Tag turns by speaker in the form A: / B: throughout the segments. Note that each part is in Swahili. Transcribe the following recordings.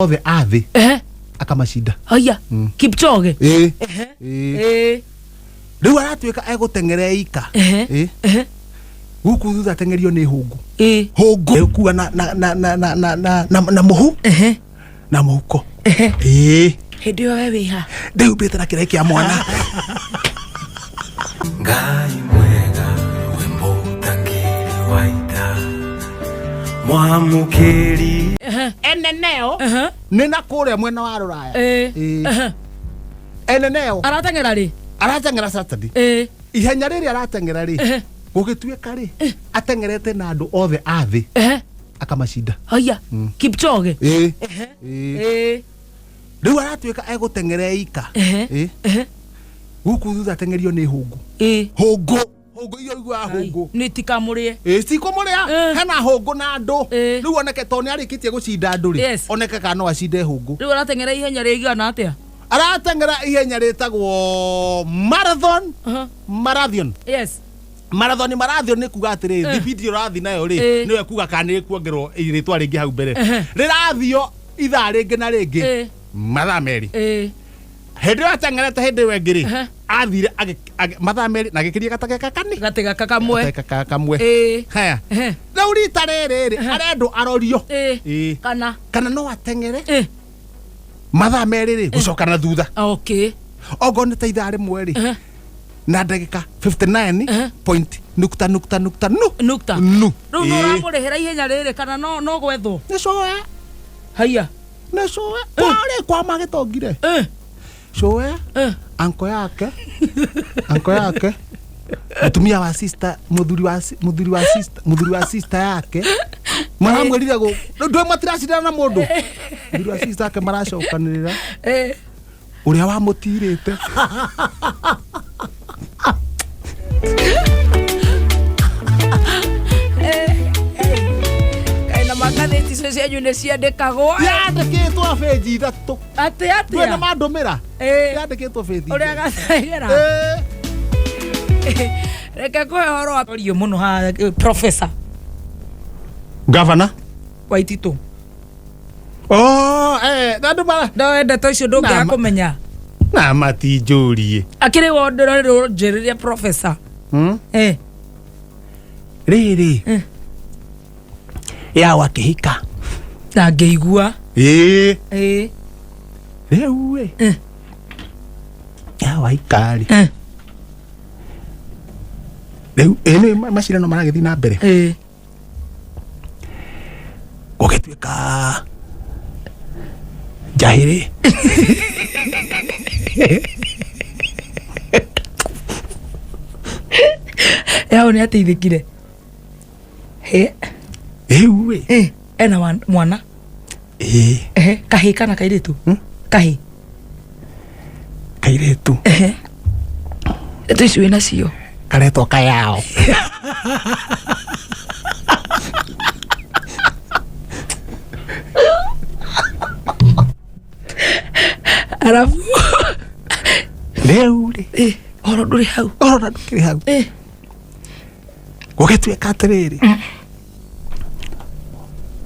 A: othe athi akamashinda.
B: Haya. Kipchoge.
A: Riu aratuika egutengere ika. Guku thutha tengerio ni hungu. Hungu kuwa na muhu. Na muhuko.
B: Hindi yo wewe ha.
A: Ndiu betera kire kia mwana.
C: Ngai mwega wimbo tangiri waita mwamukiri
A: Eneneo nina kure mwena wa Ruraya. Eneneo
B: aratengera ri
A: aratengera Saturday. Ihenya riri aratengera ri gugituika ri atengerete na andu othe athi akamashinda.
B: Haya. Kipchoge.
A: Riu aratuika egutengere ika. Guku thutha tengerio ni hungu. Hungu iyo igwa hungu
B: ni tikamurie.
A: Sikumuria hena hungu na andu. Riu oneke toni arikitie gucinda andu ri oneke kana no acinde hungu.
B: Riu aratengera ihenya rigana atia?
A: Aratengera ihenya ritagwo marathon. Marathon.
B: Yes.
A: Marathon ni kuga atiri thibidi rathi nayo ri niwe kuga kana ni kuongerwo iritwa ringi hau mbere. Rirathio itha ringi na ringi mathaa meri. Hindi atengerete hindi wengiri athire mathaa meri na gikiria gatageka kani
B: gatega kamwe
A: haya riu rita riri arendu arorio kana no atengere mathaa meri ri gucoka na thutha.
B: Okay.
A: Ogo ni taitha rimwe ri na ndagika 59 point nukta nu
B: riu no ramurihira ihenya riri kana no gwetho
A: ni coe.
B: Haya
A: ni coe kwari kwa magitongire coe anko yake mutumia wa sister muthuri wa sister yake maramwirire go ndwe matiracira na mundu muthuri wa sister yake maracokanirira uria wa mutirite
B: kaina magatheti cio cianyu ciandikagwo
A: yandikitwo feji ithatu
B: atia
A: twena mandumira yandikitwo feji
B: uria gathegera reke kuhoro atorio muno ha professor
A: governor
B: Waititu.
A: Ndandu bara
B: ndawenda to icio ndungia kumenya
A: na matinjurie
B: akiri wondero njiriria professor
A: riri ya wakihika
B: na ngeigua
A: riu ya waikari riu ene macirano maragithi na mbere gugituika jahiri
B: yao ni ateithikire ena mwana kahi kana kairitu
A: kairitu
B: eto icio wina cio
A: karetwo kayao
B: arafu
A: riu
B: oro nduri hau
A: gugituika atiriri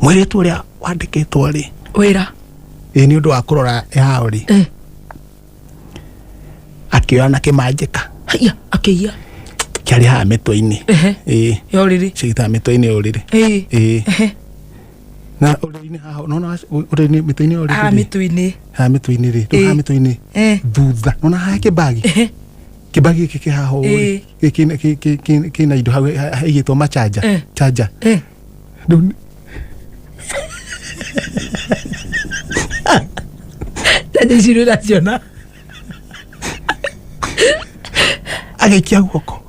A: mwiritu uria wandikitwo ri
B: wira
A: ni undu wa kurora yao ri akioya na kimanjika
B: haya akiya
A: kiari ha mitwe-ini
B: yoriri
A: cita mitwe-ini uriri na uriri haha nona uriri mitwe-ini uriri mitwe-ini ri ndo ha mitwe-ini thutha nona ha kibagi kibagi kiki haha uri kina indo hau igitwo machaja chaja
B: tadi siru naciona
A: agikia guoko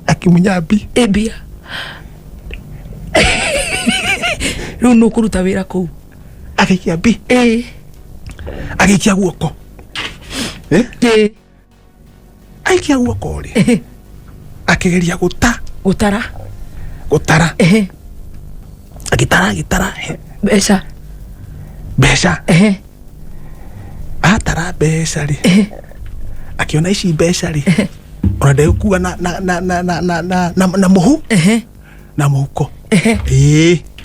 A: akimunya bi
B: ebia riu nukuruta wira kuu
A: agikia bi agikia guoko aikia guoko ri akigeria gutara agitara besha atara besha ri akiona ici besha ri ona ndekuga na muhu na muhuko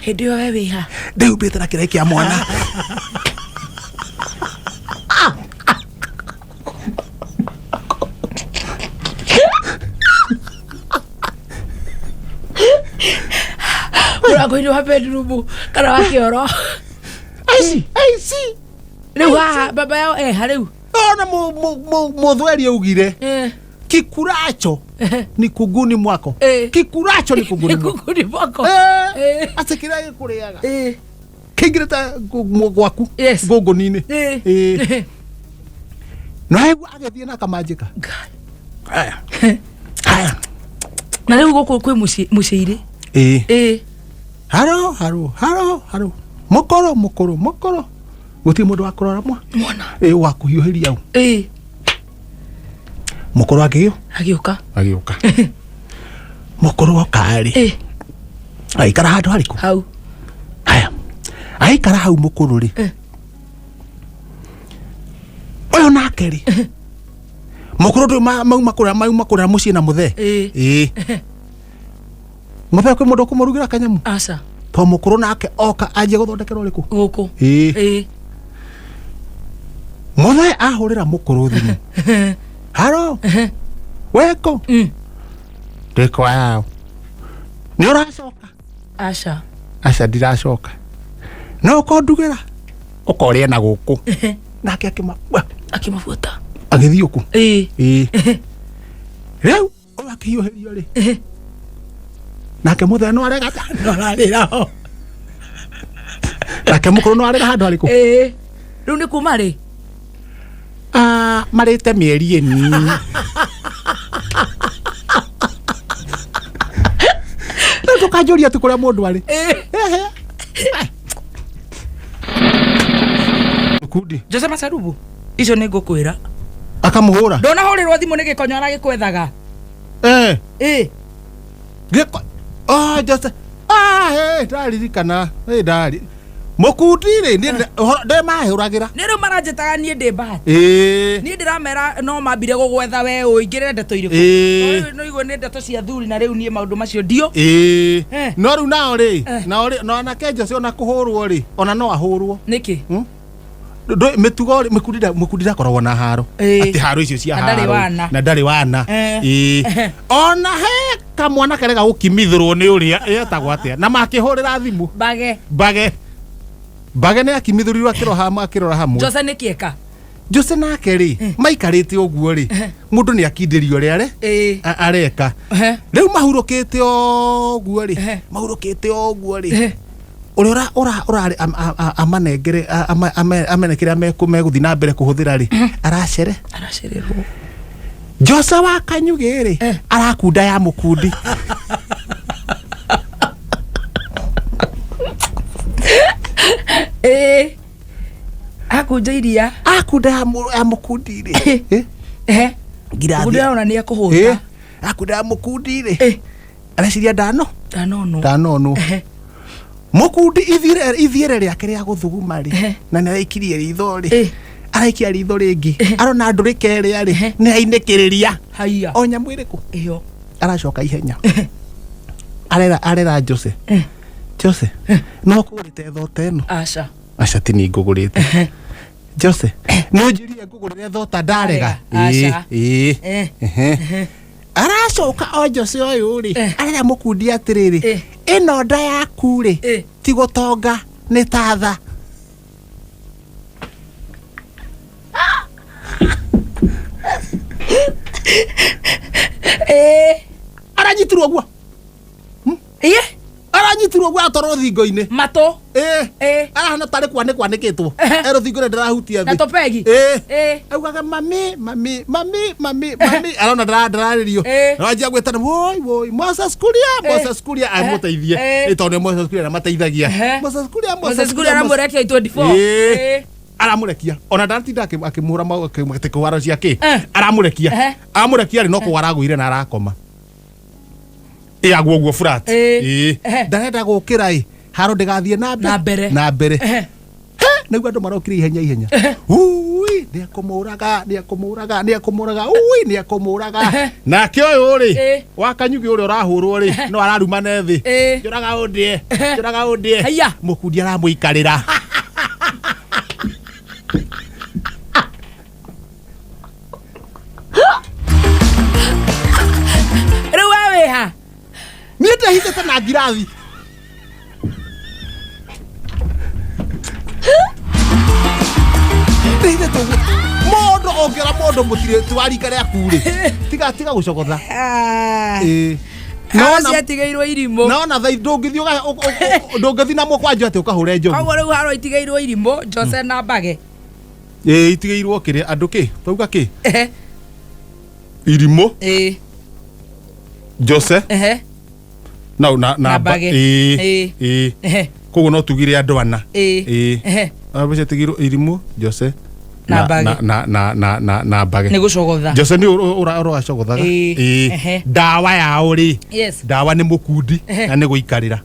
B: Hindi yo we wiha.
A: Ndeu mbite na kire kia mwana.
B: Ura ko ndo hape rubu kana wa kioro.
A: Ai si.
B: Riu ha baba yao hariu.
A: Ona muthweri ugire. Kikuracho ni kuguni mwako. Kikuracho ni kuguni mwako.
B: Kuguni mwako.
A: Asekira kuriaga. Kingireta gwaku. Gunguni-ini. No hegu agethie na kamajika. Aya.
B: Na riu goku kwi muciiri.
A: Haro. Mokoro. Guti mundu wa kurora mwana. Wa kuhiuhiria au. Mokoro agioka. Mokoro okari. Aikara handu hariku.
B: Hau.
A: Aya. Aikara hau mokoro ri. Oyo nake ri. Mokoro ndo mauma kura mucii na muthe. Muthe kwi mundu kumurugira kanyamu.
B: Aca.
A: To mokoro nake oka aje guthondekera uriku.
B: Guku.
A: Muthe ahurira mokoro thimu. Haro. Weko. Ndiko yao. Ni uracoka. Aca ndiracoka. No kondugira. Ukoria na guku. Nake
B: akimafuata.
A: Agithii uku. Riu oyakihiuhirio ri. Nake muthe no arega no arira ho. Nake mukuru no arega handu hariku.
B: Riu ni kuma ri.
A: Marite mieri eni. Tukajuria tu kuria mundu ari. Kudi.
B: Jose Masarubu. Icio ni ngukwira.
A: Akamuhura.
B: Ndona hurirwo thimu ni gikonyo ara gikwethaga.
A: Giko. Jose. Ndaririkana. Ndari. Mukutire ndi mahuragira.
B: Ni riu maranjitaga nie ndi bahati. Ni ndiramera no mambire gugwetha we uingire ndeto iriku. No igwe ni ndeto cia thuri na riu nie maundu macio ndio.
A: No riu nao ri. No na kenja cio na kuhurwo ri. Ona no ahurwo.
B: Niki?
A: Mitugo mukudira korwo na haro. Ati haro icio cia haro. Na ndari wana. Ona he kamwana karega gukimithirwo ni uria etagwo atia. Na makihurira thimu. Bage ne akimithuriru akirora hamwe.
B: Jose ne kieka.
A: Jose nake ri maikarite oguo ri mundu ni akindirio riare areka riu mahurukite oguo ri uri amanengere amenekere meguthi na mbere kuhuthira ri aracererwo Jose wa kanyuge ri arakunda ya mukundi.
B: Akuja iria.
A: Akuda ya mukundi ri.
B: Ngirathi. Akuda ona ni akuhutha.
A: Akuda ya mukundi ri. Areciria dano no. Mukundi ithiere riake ria guthuguma ri. Na ni aikirie ritho ri. Araikia ritho ringi. Arona ndurike ria ri. Ni ainekiriria.
B: Haiya.
A: Onya mwiriku.
B: Iyo.
A: Aracoka ihenya. Arera Jose. Jose. No kugurite thota ino. Aca tini ngugurite. Jose. No njirie ngugurire thota ndarega. Aracoka o Jose oyu ri. Arera mukundi atiriri. Ino nda yaku ri. Ti gutonga ni tatha. Aranyitirwo guo. Aranyitirwo gwa toro thingo-ini
B: mato
A: arahana tari kwanikitwo ruthingo ndirahutia thi
B: na topegi
A: augaga mami arona ndararirio ranjia gwetana woi Moses Kuria amuteithie itonde Moses Kuria amateithagia Moses Kuria
B: aramurekia 24
A: aramurekia ona ndatinda akimura mau akimutikuwaro ciake aramurekia ri no kuwaragwire na arakoma agwo flat ndarenda gukira haro ndigathie na mbere niguo andu marokire ihenya ui niakumuraga ui niakumuraga nake uyu ri wakanyugi uri urahurwo ri no araruma nethi njuraga undie mukundi aramuikarira
B: Ruweha
A: niende hitete na ngirathi mondo ongera mondo mutire twarikare akure tiga gucogotha
B: no ciatigairwo irimo
A: no thai ndungithii na mukwanju ati ukahure njogu
B: koguo riu haro itigairwo irimo Jose na Mbage
A: itigairwo kire andu ki twauga ki irimo Jose na Mbage koguo no tugire andu ana abace tigirwo irimo Jose na Mbage
B: ni gucogotha
A: Jose ni uracogothaga dawa ya uri dawa ni mukundi na ni guikarira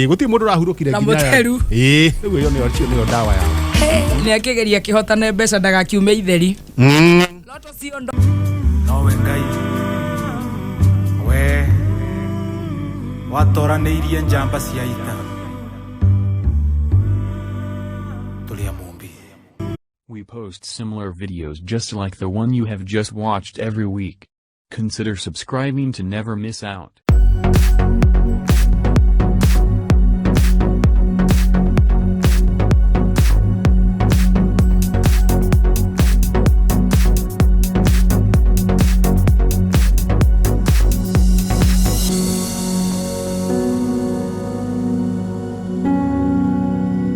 A: guti mundu urahurukire nginya riu iyo ni dawa ya
B: ni akigeria kihotane mbeca ndagakiume itheri loto ciondo
C: nowe Ngai we watoranĩirie njamba cia ita
D: We post similar videos just like the one you have just watched every week. Consider subscribing to never miss out.